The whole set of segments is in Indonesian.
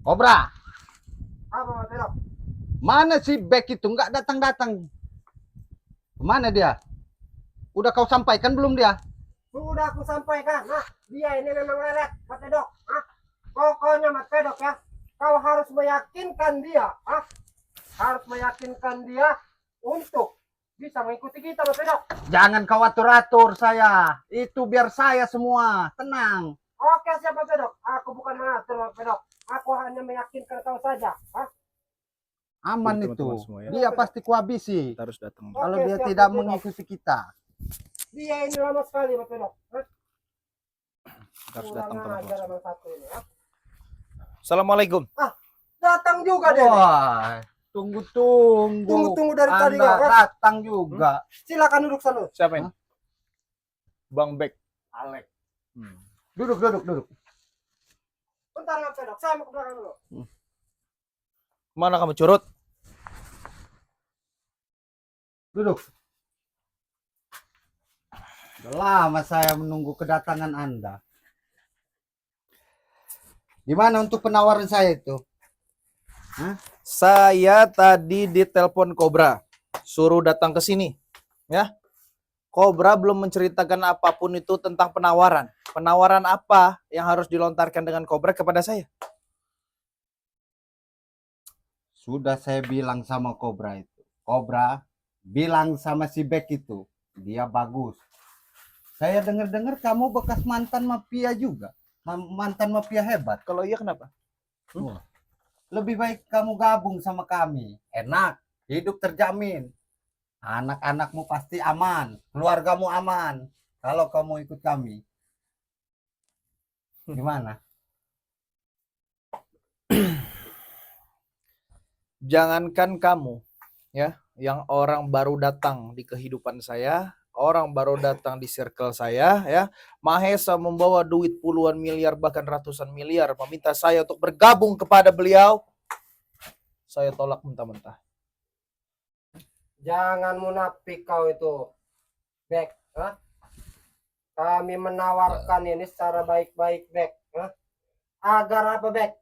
Kobra, Apa Mas Pedok? mana si Beck itu nggak datang-datang? Kemana dia? Udah kau sampaikan belum dia? Sudah aku sampaikan. Nah, dia ini memang lelet, Mas Pedok. Hah? Pokoknya Mas Pedok ya, kau harus meyakinkan dia. Hah? Harus meyakinkan dia untuk bisa mengikuti kita, Mas Pedok. Jangan kau atur-atur saya. Itu biar saya semua. Tenang. Oke, siap Mas Pedok. Aku bukan mengatur Mas Pedok. Aku hanya meyakinkan kau saja. Hah? Aman Jadi itu. teman-teman semua ya, Dia pasti kuhabisi. kita harus datang. Kalau Oke, dia siap, tidak Mas Pedok. mengikuti kita. Dia ini lama sekali Mas Pedok. Hah? Kita harus Kurang datang ajar teman-teman semua. emang satu ini. Hah? Assalamualaikum. Datang juga dia. Wah, tunggu-tunggu. Tunggu-tunggu dari tadi, Anda Kak. datang juga. Silakan duduk sana. Siapa ini? Hah? Bang Bek. Alek. Hmm. Duduk. Bentar Mas Pedok, saya mau ke belakang dulu. Mana kamu curut? Duduk. Udah lama saya menunggu kedatangan Anda. Gimana untuk penawaran saya itu? Saya tadi ditelepon Kobra, suruh datang ke sini. Ya. Kobra belum menceritakan apapun itu tentang penawaran. Penawaran apa yang harus dilontarkan dengan Kobra kepada saya? Sudah saya bilang sama Kobra itu. Kobra bilang sama si Beck itu. Dia bagus. Saya dengar-dengar kamu bekas mantan mafia juga. Mantan mafia hebat. Kalau iya kenapa? Wah, lebih baik kamu gabung sama kami. Enak. Hidup terjamin. Anak-anakmu pasti aman. Keluargamu aman. Kalau kamu ikut kami. Gimana? Jangankan kamu, ya, yang orang baru datang di kehidupan saya, orang baru datang di circle saya, ya, Mahesa membawa duit puluhan miliar bahkan ratusan miliar, meminta saya untuk bergabung kepada beliau, saya tolak mentah-mentah. Jangan munafik kau itu, Bek. Hah? Kami menawarkan ini secara baik-baik, Bek. Hah? Agar apa, Bek?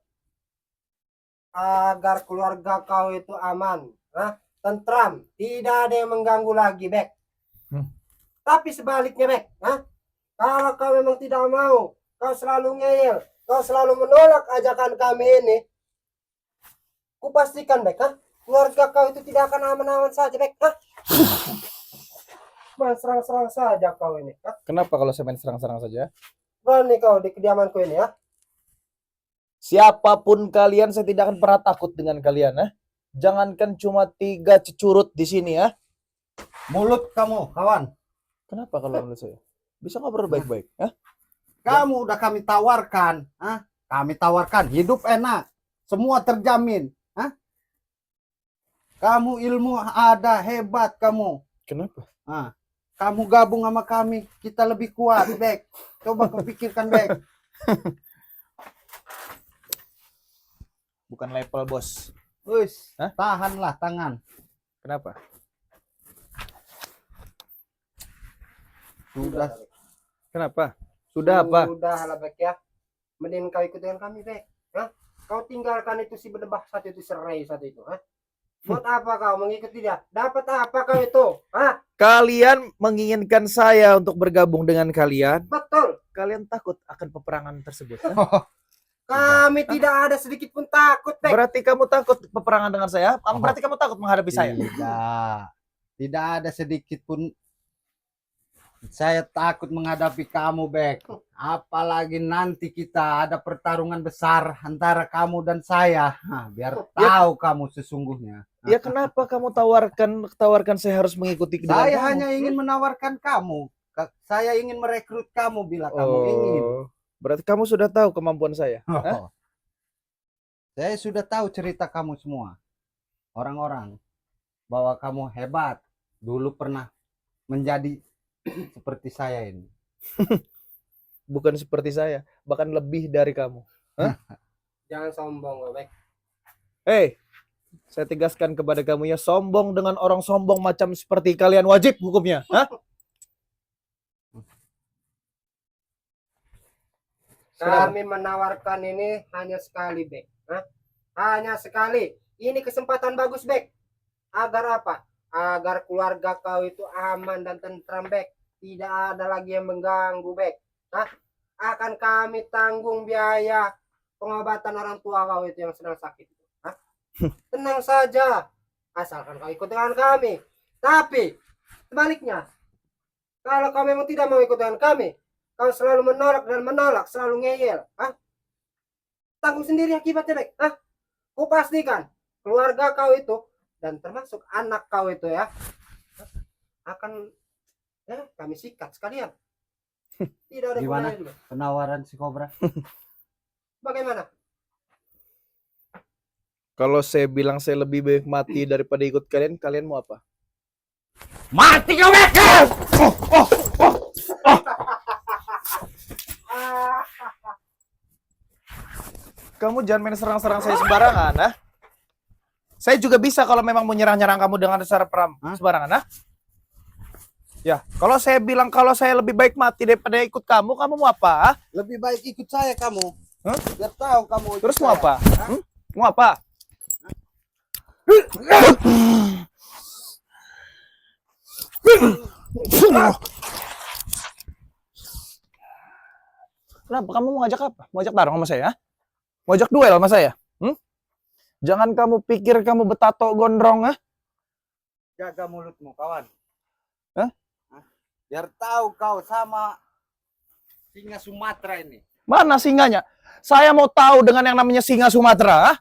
Agar keluarga kau itu aman, hah? Tentram, tidak ada yang mengganggu lagi, Bek. Tapi sebaliknya, Bek, hah? Kalau kau memang tidak mau, kau selalu ngeyel, kau selalu menolak ajakan kami ini, kupastikan, Bek, hah? Keluarga kau itu tidak akan aman-aman saja, Bek, hah? Main serang-serang saja kau ini, hah? Kenapa kalau saya main serang-serang saja? Berani kau di kediamanku ini, ya? Siapapun kalian, saya tidak akan pernah takut dengan kalian, ya. Jangankan cuma 3 cecurut di sini, ya. Mulut kamu, kawan. Kenapa kalau menurut saya? Bisa ngobrol baik-baik, ya? Kamu udah kami tawarkan. Hah? Kami tawarkan hidup enak. Semua terjamin. Hah? Kamu ilmu ada, hebat kamu. Kenapa? Hah? Kamu gabung sama kami, kita lebih kuat, Bek. Coba kepikirkan, Bek. Bukan level, bos. Wis, Hah? tahanlah tangan. Kenapa? Sudah. Kenapa? Sudah apa? Sudah lah, Bek, ya. Mending kau ikut dengan kami, Bek. Hah? Kau tinggalkan itu si berdebah satu itu, serai satu itu, hah? Buat apa kau mengikuti dia? Dapat apa kau itu? Hah? Kalian menginginkan saya untuk bergabung dengan kalian. Betul. Kalian takut akan peperangan tersebut. Kan? Kami tidak ada sedikit pun takut, Bek. Berarti kamu takut peperangan dengan saya? Berarti kamu takut menghadapi saya? Tidak. Tidak ada sedikit pun saya takut menghadapi kamu, Bek. Apalagi nanti kita ada pertarungan besar antara kamu dan saya. Nah, biar tahu kamu sesungguhnya. Ya kenapa kamu tawarkan saya harus mengikuti dengan Saya kamu? hanya ingin menawarkan kamu. Saya ingin merekrut kamu bila kamu ingin. Berarti kamu sudah tahu kemampuan saya. Hah? Saya sudah tahu cerita kamu semua. Orang-orang bahwa kamu hebat. Dulu pernah menjadi seperti saya ini. Bukan seperti saya, bahkan lebih dari kamu. Hah? Jangan sombong, Bek. Hei, saya tegaskan kepada kamu ya, sombong dengan orang sombong macam seperti kalian wajib hukumnya. Hah? Kami menawarkan ini hanya sekali, Bek. Hah? Hanya sekali. Ini kesempatan bagus, Bek. Agar apa? Agar keluarga kau itu aman dan tentram, Bek. Tidak ada lagi yang mengganggu, Bek. Hah? Akan kami tanggung biaya pengobatan orang tua kau itu yang sedang sakit. Hah? Tenang saja. Asalkan kau ikut dengan kami. Tapi, sebaliknya, kalau kau memang tidak mau ikut dengan kami, kau selalu menolak dan menolak, selalu ngeyel. Hah? Tanggung sendiri akibatnya, Bek. Hah? Ku pastikan keluarga kau itu dan termasuk anak kau itu ya akan kami sikat sekalian. Tidak ada Gimana? gunanya juga. Penawaran si Cobra. Bagaimana? Kalau saya bilang saya lebih baik mati daripada ikut kalian, kalian mau apa? Mati kau, Bek! Kamu jangan main serang-serang saya sembarangan, nah. Saya juga bisa kalau memang mau nyerang-nyerang kamu dengan cara sembarangan, nah. Ya, kalau saya bilang kalau saya lebih baik mati daripada ikut kamu, kamu mau apa? Ah? Lebih baik ikut saya kamu. Hah? Biar tahu kamu ikut Terus mau saya. apa? Mau apa? Kenapa? Kamu mau ngajak apa? Mau ajak tarung sama saya? Mau ajak duel sama saya? Jangan kamu pikir kamu betato gondrong, ah? Jaga mulutmu, kawan. Hah? Biar tahu kau sama singa Sumatera ini. Mana singanya? Saya mau tahu dengan yang namanya singa Sumatera. Ah?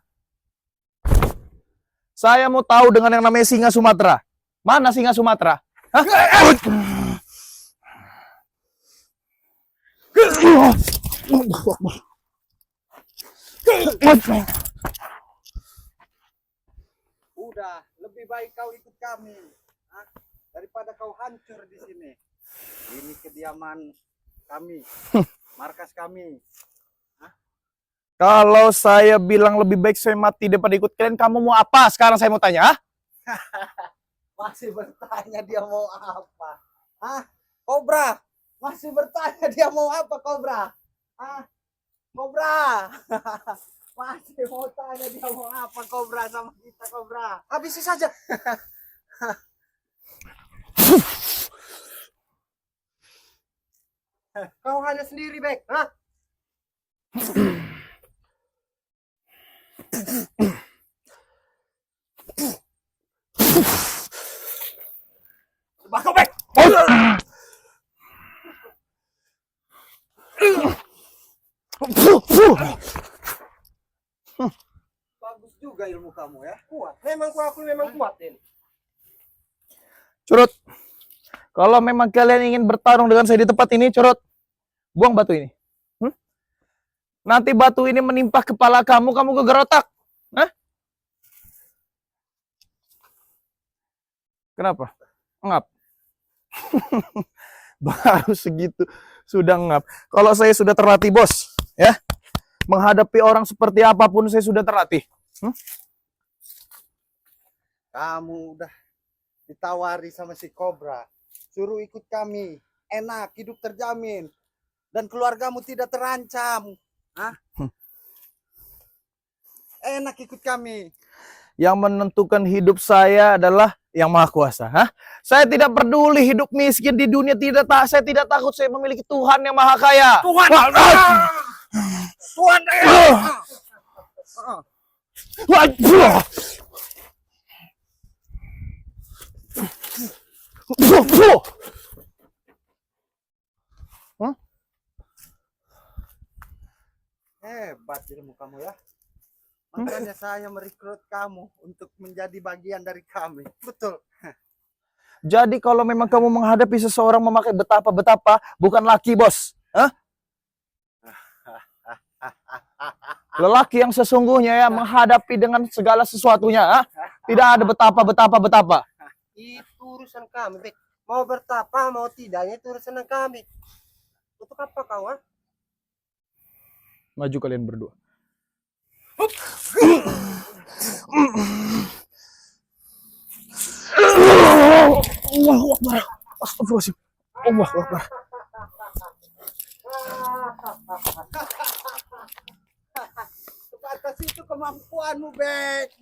Saya mau tahu dengan yang namanya singa Sumatera. Mana singa Sumatera? Hah? Udah, lebih baik kau ikut kami. Hah? Daripada kau hancur di sini. Ini kediaman kami. Markas kami. Kalau saya bilang lebih baik saya mati daripada ikut kalian, kamu mau apa? Sekarang saya mau tanya, ah? Masih bertanya dia mau apa? Hah? Cobra? Masih bertanya dia mau apa, Cobra? Hah? Cobra? Masih mau tanya dia mau apa, Cobra, sama kita, Cobra? Habisi saja. Kau hanya sendiri, Bek. Hah? Bakal, Bek! Bagus juga ilmu kamu ya. Kuat. Memang aku memang kuat ini. Curut. Kalau memang kalian ingin bertarung dengan saya di tempat ini, curut. Buang batu ini. Nanti batu ini menimpa kepala kamu, kamu geger otak. Hah? Kenapa? Ngap. Baru segitu sudah ngap. Kalau saya sudah terlatih, bos, ya. Menghadapi orang seperti apapun saya sudah terlatih. Kamu udah ditawari sama si Cobra. Suruh ikut kami. Enak, hidup terjamin. Dan keluargamu tidak terancam. Hah? Enak ikut kami. Yang menentukan hidup saya adalah Yang Maha Kuasa. Hah? Saya tidak peduli hidup miskin di dunia, saya tidak takut, saya memiliki Tuhan yang Maha Kaya. Tuhan! Tuhan! Hebat ilmu kamu ya. Makanya saya merekrut kamu untuk menjadi bagian dari kami. Betul. Jadi kalau memang kamu menghadapi seseorang memakai betapa-betapa, bukan laki, bos. Hah? Lelaki yang sesungguhnya ya menghadapi dengan segala sesuatunya. Hah? Tidak ada betapa-betapa-betapa. Itu urusan kami, Bek. Mau bertapa, mau tidaknya itu urusan kami. Untuk apa kau, ha? Maju kalian berdua. Allahu Akbar. Astagfirullahaladzim. Allahu Akbar. Ke atas itu kemampuanmu, Bek.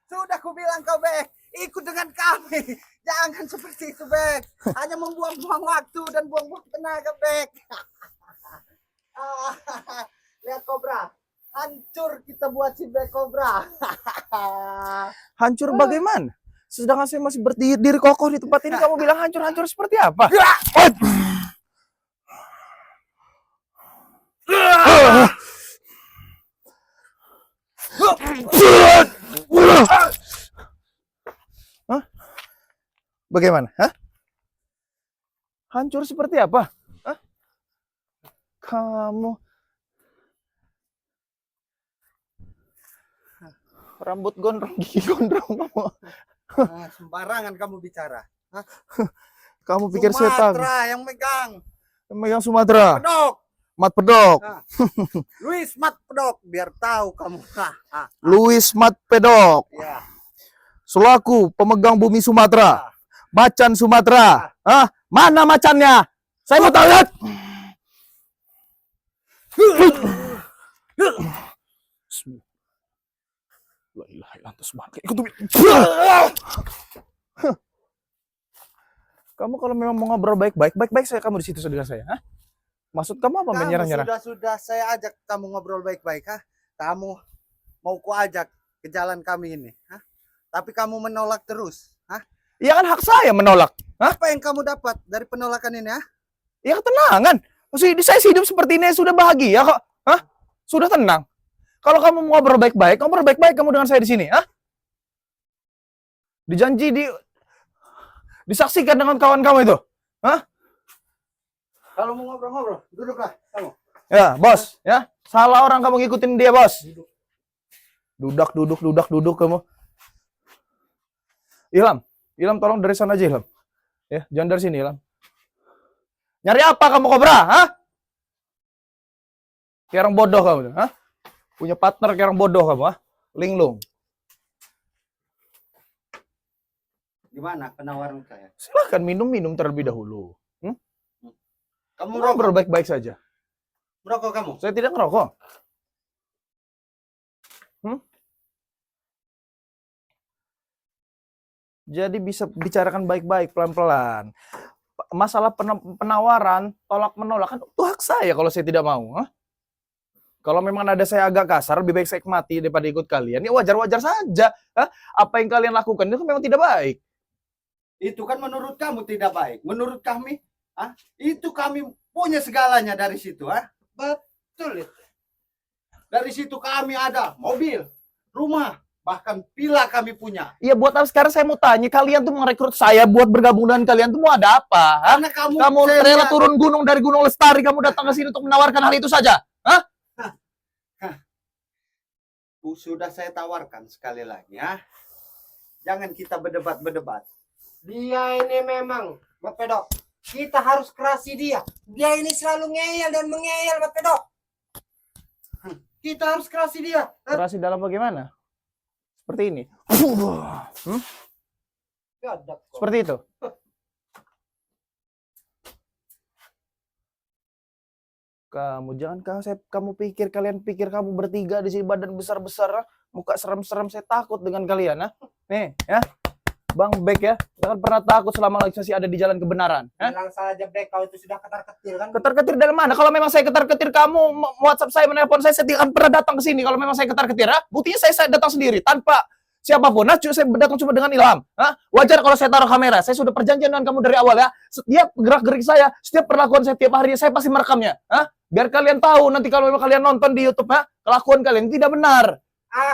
Sudah kubilang kau, Bek, ikut dengan kami. Jangan seperti itu, Bek. Hanya membuang-buang waktu dan buang-buang tenaga, Bek. Lihat Kobra, hancur kita buat si Black Cobra. Hancur bagaimana? Sedangkan saya masih berdiri kokoh di tempat ini, kamu bilang hancur-hancur seperti apa? Hah? Bagaimana? Hah? Hancur seperti apa? Hah? Kamu rambut gondrong, gigi gondrong kamu. Sembarangan kamu bicara. Kamu pikir saya tahu? Sumatera yang megang. Yang megang Sumatera. Pedok. Mat Pedok. Luis Mat Pedok, biar tahu kamu. Luis Mat Pedok. Ya. Selaku pemegang bumi Sumatera. Macan Sumatera. Hah? Mana macannya? Saya mau tahu, lihat. La ilaha illallah, subhanallah. Kamu kalau memang mau ngobrol baik-baik saya kamu di situ dengan saya, hah? Maksud kamu apa menyerang-nyerang? Sudah saya ajak kamu ngobrol baik-baik, ha? Kamu mau ku ajak ke jalan kami ini, ha? Tapi kamu menolak terus, ha? Ya kan hak saya menolak. Hah? Apa yang kamu dapat dari penolakan ini, ha? Ya ketenangan. Maksudnya saya hidup seperti ini sudah bahagia kok. Hah? Sudah tenang. Kalau kamu mau ngobrol baik-baik kamu dengan saya di sini, ah? Dijanji disaksikan dengan kawan kamu itu. Hah? Kalau mau ngobrol-ngobrol, duduklah kamu. Ya, bos, ya. Salah orang kamu ngikutin dia, bos. Duduk kamu. Ilham tolong dari sana aja, Ilham. Ya, jangan dari sini, Ilham. Nyari apa kamu, Kobra? Hah? Kayak orang bodoh kamu, hah? Punya partner kayak orang bodoh kamu, ah? Linglung. Gimana penawaran saya? Silahkan minum terlebih dahulu. Kamu Ngobrol merokok? baik-baik saja. Merokok kamu? Saya tidak ngerokok. Jadi bisa bicarakan baik-baik, pelan-pelan. Masalah penawaran, tolak-menolak, kan itu hak saya kalau saya tidak mau. Hah? Kalau memang ada saya agak kasar, lebih baik saya mati daripada ikut kalian. Ya wajar-wajar saja. Hah? Apa yang kalian lakukan itu memang tidak baik. Itu kan menurut kamu tidak baik. Menurut kami, itu kami punya segalanya dari situ. Betul itu. Dari situ kami ada mobil, rumah, bahkan villa kami punya. Iya, buat apa sekarang saya mau tanya, kalian tuh merekrut saya buat bergabung dengan kalian tuh mau ada apa? Hah? Karena Kamu rela turun gunung dari Gunung Lestari, kamu datang ke sini untuk menawarkan hal itu saja? Hah? Sudah saya tawarkan sekali lagi, ya. Jangan kita berdebat. Dia ini memang, Mat Pedok. Kita harus kerasi dia. Dia ini selalu ngeyel dan mengeyel, Mat Pedok. Kita harus kerasi dia. Kerasi dalam bagaimana? Seperti ini. Seperti itu. Kamu pikir kalian pikir kamu bertiga di sini badan besar-besar, muka serem-serem, saya takut dengan kalian, ah. Nih, ya. Bang Bek ya, jangan pernah takut selama lagi masih ada di jalan kebenaran. Bilang saja Bek, kau itu sudah ketar-ketir kan? Ketar-ketir dari mana? Kalau memang saya ketar-ketir, kamu WhatsApp saya, menelpon saya tidak akan pernah datang ke sini. Kalau memang saya ketar-ketir, buktinya saya datang sendiri tanpa siapapun. Nah, saya datang cuma dengan Ilham. Wajar kalau saya taruh kamera. Saya sudah perjanjian dengan kamu dari awal, ya. Setiap gerak-gerik saya, setiap perlakuan saya tiap hari, saya pasti merekamnya. Biar kalian tahu nanti kalau memang kalian nonton di YouTube, kelakuan kalian tidak benar.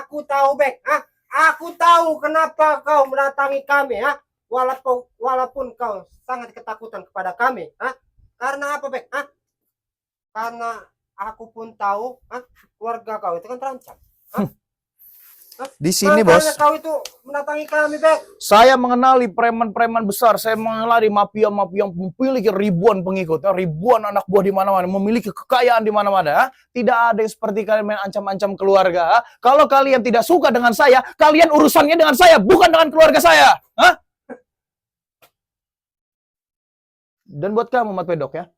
Aku tahu, Bek. Aku tahu kenapa kau mendatangi kami, walaupun kau sangat ketakutan kepada kami, Karena apa, Bek? Karena aku pun tahu, keluarga kau itu kan terancam. Di sini, Bos. Kau itu mendatangi kami, Bek. Saya mengenali preman-preman besar, saya mengenali mafia-mafia yang memiliki ribuan pengikut, ribuan anak buah di mana-mana, memiliki kekayaan di mana-mana. Tidak ada yang seperti kalian main ancam-ancam keluarga. Kalau kalian tidak suka dengan saya, kalian urusannya dengan saya, bukan dengan keluarga saya. Dan buat kamu, Mat Pedok, ya.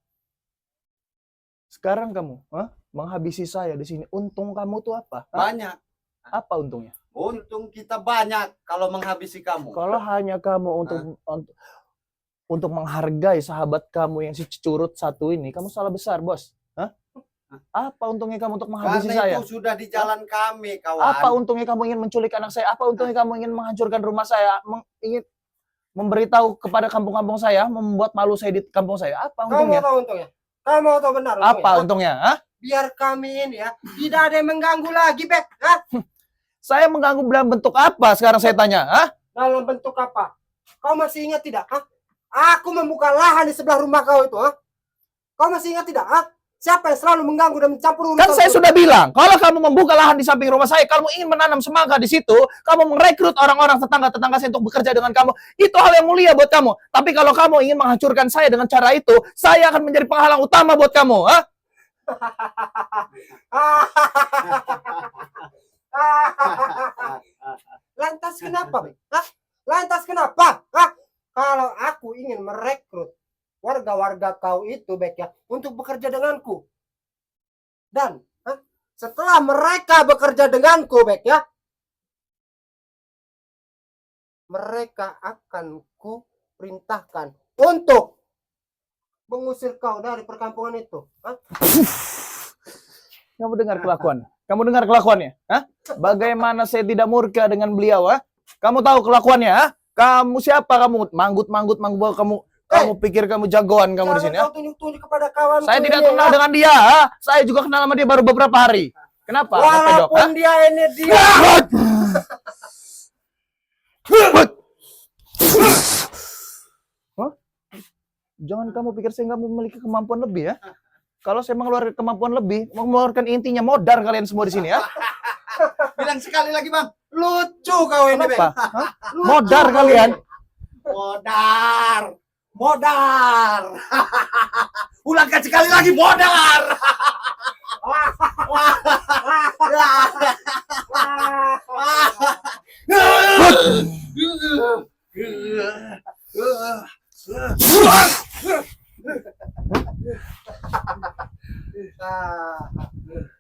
Sekarang kamu menghabisi saya di sini. Untung kamu tuh apa? Hah? Banyak. Apa untungnya? Untung kita banyak kalau menghabisi kamu. Kalau hanya kamu untuk menghargai sahabat kamu yang si curut satu ini, kamu salah besar, Bos. Hah? Apa untungnya kamu untuk menghabisi Karena saya? itu sudah di jalan kami, kawan. Apa untungnya kamu ingin menculik anak saya? Apa untungnya kamu ingin menghancurkan rumah saya? Ingin memberitahu kepada kampung-kampung saya, membuat malu saya di kampung saya? Apa Kamu untungnya? tahu untungnya? Kamu tahu benar untungnya? Apa untungnya? Hah? Biar kami ini ya tidak ada yang mengganggu lagi, Bek. Hah? Saya mengganggu dalam bentuk apa? Sekarang saya tanya. Hah? Dalam bentuk apa? Kau masih ingat tidak? Hah? Aku membuka lahan di sebelah rumah kau itu. Hah? Kau masih ingat tidak? Hah? Siapa yang selalu mengganggu dan mencampur urusan? Kan saya sudah bilang, kalau kamu membuka lahan di samping rumah saya, kamu ingin menanam semangka di situ, kamu merekrut orang-orang tetangga-tetangga saya untuk bekerja dengan kamu, itu hal yang mulia buat kamu. Tapi kalau kamu ingin menghancurkan saya dengan cara itu, saya akan menjadi penghalang utama buat kamu. Hah? Lantas kenapa, Bek? Hah? Lantas kenapa? Hah? Kalau aku ingin merekrut warga-warga kau itu, Bek, ya, untuk bekerja denganku. Dan setelah mereka bekerja denganku, Bek, ya, mereka akan ku perintahkan untuk mengusir kau dari perkampungan itu. Hah? Kamu dengar kelakuan? Kamu dengar kelakuannya? Hah? Bagaimana saya tidak murka dengan beliau? Hah? Kamu tahu kelakuannya? Hah? Kamu siapa kamu? Manggut-manggut kamu. Kamu pikir kamu jagoan kamu di sini? Jangan kau tunjuk-tunjuk kepada kawan. Saya tidak kenal dengan dia. Ha? Saya juga kenal sama dia baru beberapa hari. Kenapa? Pedok, Walaupun dia ini dia. Hah? Jangan kamu pikir saya nggak memiliki kemampuan lebih ya. Kalau saya mengeluarkan kemampuan lebih, mengeluarkan intinya modar kalian semua di sini ya. Bilang sekali lagi, Bang. Lucu kau ini, Bek. Kenapa? Hah? Modar kalian. Modar. Modar. Ulangkan sekali lagi, modar.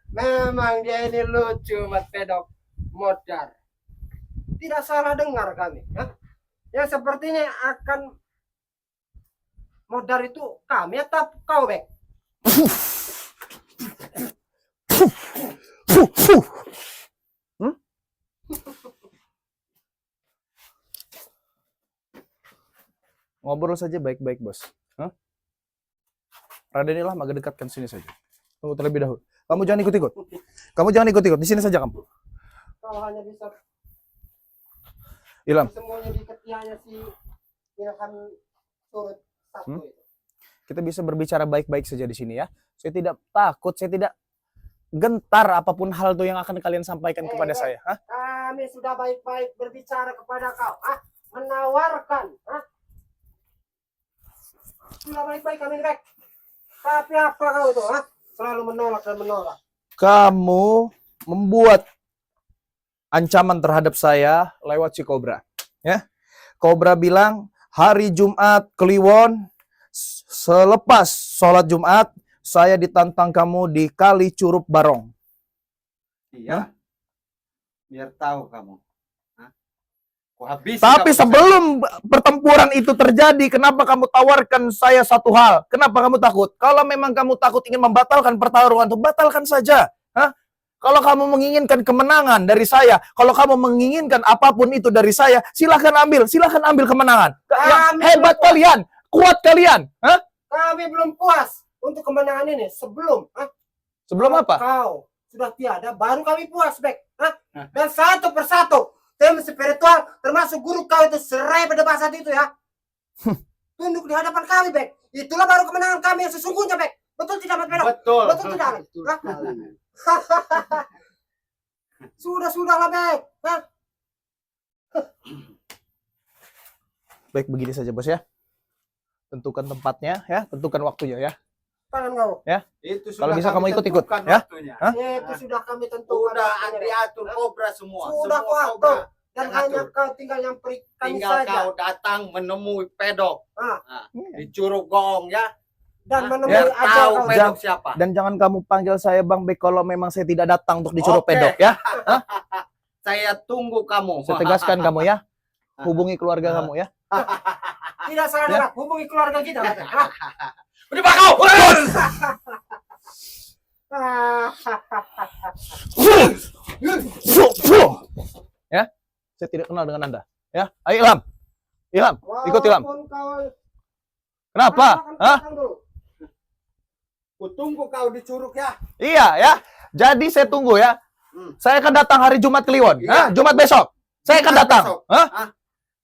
Memang dia ini lucu, Mas Pedok. Modar. Tidak salah dengar kami. Hah? Yang sepertinya akan modar itu kami atau kau, Bek? Ngobrol saja baik-baik, Bos. Hah? Radenilah, maka dekatkan sini saja. Tunggu terlebih dahulu. Kamu jangan ikut-ikut. Kamu jangan ikut-ikut. Di sini saja kamu. Kau hanya bisa Ilham, semuanya di ketiaknya si Ilham turut satu itu. kita bisa berbicara baik-baik saja di sini ya. Saya tidak takut, saya tidak gentar apapun hal itu yang akan kalian sampaikan kepada saya. Hah? Kami sudah baik-baik berbicara kepada kau. Menawarkan. Sudah baik-baik kami, Bek. Tapi apa kau itu? Selalu menolak dan menolak. Kamu membuat ancaman terhadap saya lewat si Kobra. Ya, Kobra bilang hari Jumat Kliwon selepas sholat Jumat saya ditantang kamu di Kali Curup Barong. Iya. Biar tahu kamu. Tapi sebelum pertempuran itu terjadi, kenapa kamu tawarkan saya satu hal? Kenapa kamu takut? Kalau memang kamu takut ingin membatalkan pertarungan itu, batalkan saja. Hah? Kalau kamu menginginkan kemenangan dari saya, kalau kamu menginginkan apapun itu dari saya, silahkan ambil kemenangan. Hebat kalian, kuat kalian. Hah? Kami belum puas untuk kemenangan ini sebelum. Sebelum apa? Kau sudah tiada, baru kami puas, Bek. Dan satu persatu, tim spiritual, termasuk guru kau itu serai pada bahasa itu ya. Tunduk di hadapan kami, Bek. Itulah baru kemenangan kami yang sesungguhnya, Bek. Betul tidak, Mas Pedok? Betul. Betul tidak? Sudah-sudahlah, Bek. Baik, begini saja, Bos ya. Tentukan tempatnya ya, tentukan waktunya ya. Tangan kau. Ya. Itu Kalau bisa kami kamu ikut-ikut, tentukan ya. waktunya. Hah? Itu sudah kami tentukan. Udah waktunya, Bek. diatur Kobra semua. Sudah Semua kau Kobra. atur. Dan yang hanya atur. kau tinggal yang kami Tinggal saja. kau datang menemui Pedok. Ah. Di Curug Gong ya. dan Hah? menemui Biar ajal tahu kau. pedok siapa. Dan jangan kamu panggil saya Bang Bek kalau memang saya tidak datang untuk disuruh Oke. pedok ya. Saya tunggu kamu. Saya tegaskan kamu ya. Hubungi keluarga kamu ya. Tidak salah Ya. dengar, hubungi keluarga kita. Bek. Hah? Udah pak kau. Ya, saya tidak kenal dengan Anda. Ya, ayo Ilham. Ilham, ikut Ilham. Walaupun kau- Kenapa? Makan Hah? belakang dulu. Kutunggu kau di Curug ya. Iya ya. Jadi saya tunggu ya. Saya akan datang hari Jumat Kliwon. Iya. Hah? Jumat besok. Saya akan Jumat datang. besok. Hah?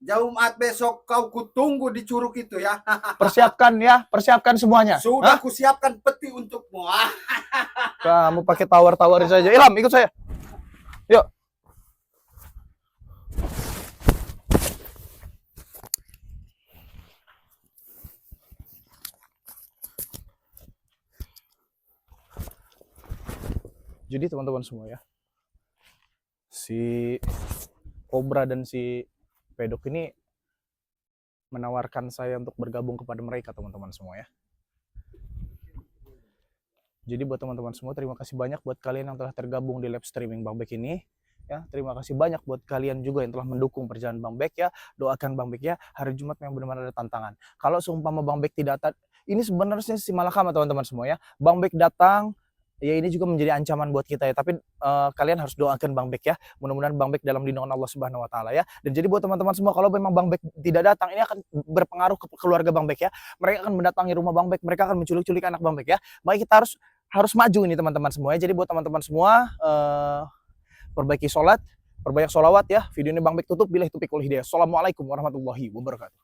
Jumat besok kau kutunggu di Curug itu ya. Persiapkan ya, persiapkan semuanya. Sudah Hah? kusiapkan peti untukmu. Kamu pakai tawar-tawarin saja. Ilham, ikut saya. Yuk. Jadi teman-teman semua ya, si Cobra dan si Pedok ini menawarkan saya untuk bergabung kepada mereka teman-teman semua ya. Jadi buat teman-teman semua, terima kasih banyak buat kalian yang telah tergabung di live streaming Bang Bek ini. Ya, terima kasih banyak buat kalian juga yang telah mendukung perjalanan Bang Bek ya. Doakan Bang Bek ya, hari Jumat yang benar-benar ada tantangan. Kalau seumpama Bang Bek tidak ini sebenarnya si malakama teman-teman semua ya. Bang Bek datang, ya ini juga menjadi ancaman buat kita ya. Tapi kalian harus doakan Bang Bek ya. Mudah-mudahan Bang Bek dalam lindungan Allah Subhanahu wa taala ya. Dan jadi buat teman-teman semua, kalau memang Bang Bek tidak datang, ini akan berpengaruh ke keluarga Bang Bek ya. Mereka akan mendatangi rumah Bang Bek, mereka akan menculik-culik anak Bang Bek ya. Baik, kita harus maju ini teman-teman semua ya. Jadi buat teman-teman semua, perbaiki sholat, perbanyak sholawat ya. Video ini Bang Bek tutup. Billahi taufiq wal hidayah. Assalamualaikum warahmatullahi wabarakatuh.